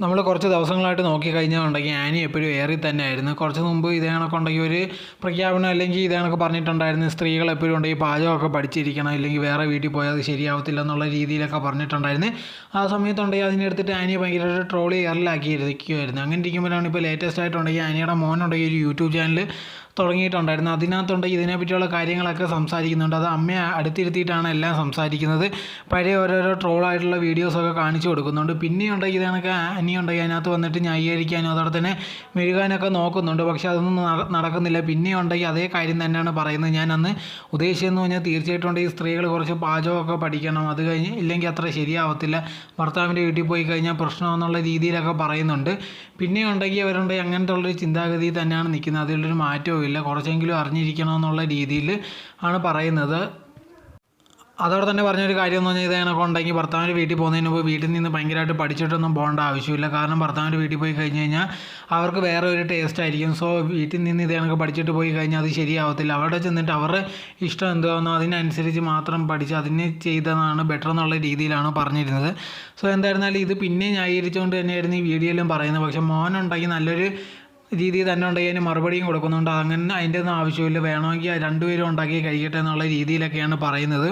നമ്മൾ കുറച്ച് ദിവസങ്ങളായിട്ട് നോക്കിക്കഴിഞ്ഞാൽ ആനി എപ്പോഴും ഏറി തന്നെയായിരുന്നു. കുറച്ച് മുമ്പ് ഇതേ കണക്കുണ്ടെങ്കിൽ ഒരു പ്രഖ്യാപനം അല്ലെങ്കിൽ ഇതേ കണക്ക് പറഞ്ഞിട്ടുണ്ടായിരുന്നു, സ്ത്രീകൾ എപ്പോഴും ഉണ്ടെങ്കിൽ പാചകമൊക്കെ പഠിച്ചിരിക്കണം, ഇല്ലെങ്കിൽ വേറെ വീട്ടിൽ പോയാൽ അത് ശരിയാവത്തില്ല എന്നുള്ള രീതിയിലൊക്കെ പറഞ്ഞിട്ടുണ്ടായിരുന്നു. ആ സമയത്തുണ്ടെങ്കിൽ അതിനെടുത്തിട്ട് ആനിയെ ഭയങ്കരമായിട്ട് ട്രോളി എയറിലാക്കിയിരിക്കുമായിരുന്നു. അങ്ങനെ ഇരിക്കുമ്പോഴാണ് ഇപ്പോൾ ലേറ്റസ്റ്റ് ആയിട്ടുണ്ടെങ്കിൽ ആനിയുടെ മോനുണ്ടെങ്കിൽ ഒരു യൂട്യൂബ് ചാനൽ തുടങ്ങിയിട്ടുണ്ടായിരുന്നു. അതിനകത്തുണ്ടെങ്കിൽ ഇതിനെപ്പറ്റിയുള്ള കാര്യങ്ങളൊക്കെ സംസാരിക്കുന്നുണ്ട്. അത് അമ്മയെ അടുത്തിരുത്തിയിട്ടാണ് എല്ലാം സംസാരിക്കുന്നത്. പഴയ ഓരോരോ ട്രോളായിട്ടുള്ള വീഡിയോസൊക്കെ കാണിച്ചു കൊടുക്കുന്നുണ്ട്. പിന്നെയുണ്ടെങ്കിൽ ഇതേണൊക്കെ ആനിയുണ്ടെങ്കിൽ അതിനകത്ത് വന്നിട്ട് ന്യായീകരിക്കാനും അതോടെ തന്നെ മെഴുകാനൊക്കെ നോക്കുന്നുണ്ട്. പക്ഷേ അതൊന്നും നടക്കുന്നില്ല. പിന്നെയുണ്ടെങ്കിൽ അതേ കാര്യം തന്നെയാണ് പറയുന്നത്. ഞാൻ അന്ന് ഉദ്ദേശിച്ചതെന്ന് പറഞ്ഞാൽ തീർച്ചയായിട്ടും ഉണ്ടെങ്കിൽ സ്ത്രീകൾ കുറച്ച് പാചകമൊക്കെ പഠിക്കണം, അത് കഴിഞ്ഞ് ഇല്ലെങ്കിൽ അത്ര ശരിയാവത്തില്ല, ഭർത്താവിൻ്റെ വീട്ടിൽ പോയി കഴിഞ്ഞാൽ പ്രശ്നമെന്നുള്ള രീതിയിലൊക്കെ പറയുന്നുണ്ട്. പിന്നെയുണ്ടെങ്കിൽ അവരുണ്ടെങ്കിൽ അങ്ങനത്തെ ഉള്ളൊരു ചിന്താഗതി തന്നെയാണ് നിൽക്കുന്നത്. അതിലൊരു മാറ്റവും ഇല്ല. കുറച്ചെങ്കിലും അറിഞ്ഞിരിക്കണമെന്നുള്ള രീതിയിൽ ആണ് പറയുന്നത്. അതോടെ തന്നെ പറഞ്ഞൊരു കാര്യം എന്ന് പറഞ്ഞാൽ ഇതേനൊക്കെ ഉണ്ടെങ്കിൽ ഭർത്താവിൻ്റെ വീട്ടിൽ പോകുന്നതിന് മുമ്പ് വീട്ടിൽ നിന്ന് ഭയങ്കരമായിട്ട് പഠിച്ചിട്ടൊന്നും പോകേണ്ട ആവശ്യമില്ല. കാരണം ഭർത്താവിൻ്റെ വീട്ടിൽ പോയി കഴിഞ്ഞ് കഴിഞ്ഞാൽ അവർക്ക് വേറെ ഒരു ടേസ്റ്റ് ആയിരിക്കും. സോ വീട്ടിൽ നിന്ന് ഇതേനൊക്കെ പഠിച്ചിട്ട് പോയി കഴിഞ്ഞാൽ അത് ശരിയാവത്തില്ല. അവിടെ ചെന്നിട്ട് അവരുടെ ഇഷ്ടം എന്താണെന്നോ അതിനനുസരിച്ച് മാത്രം പഠിച്ച് അതിനെ ചെയ്തതാണ് ബെറ്റർ എന്നുള്ള രീതിയിലാണ് പറഞ്ഞിരുന്നത്. സോ എന്തായിരുന്നാലും ഇത് പിന്നെ ന്യായീകരിച്ചുകൊണ്ട് തന്നെയായിരുന്നു ഈ വീഡിയോയിലും പറയുന്നത്. പക്ഷേ മോനുണ്ടെങ്കിൽ നല്ലൊരു രീതിയിൽ തന്നെ ഉണ്ടെങ്കിൽ അതിന് മറുപടിയും കൊടുക്കുന്നുണ്ട്. അങ്ങനെ അതിൻ്റെ ഒന്നും ആവശ്യമില്ല, വേണമെങ്കിൽ രണ്ടുപേരും ഉണ്ടാക്കി കഴിക്കട്ടെ എന്നുള്ള രീതിയിലൊക്കെയാണ് പറയുന്നത്.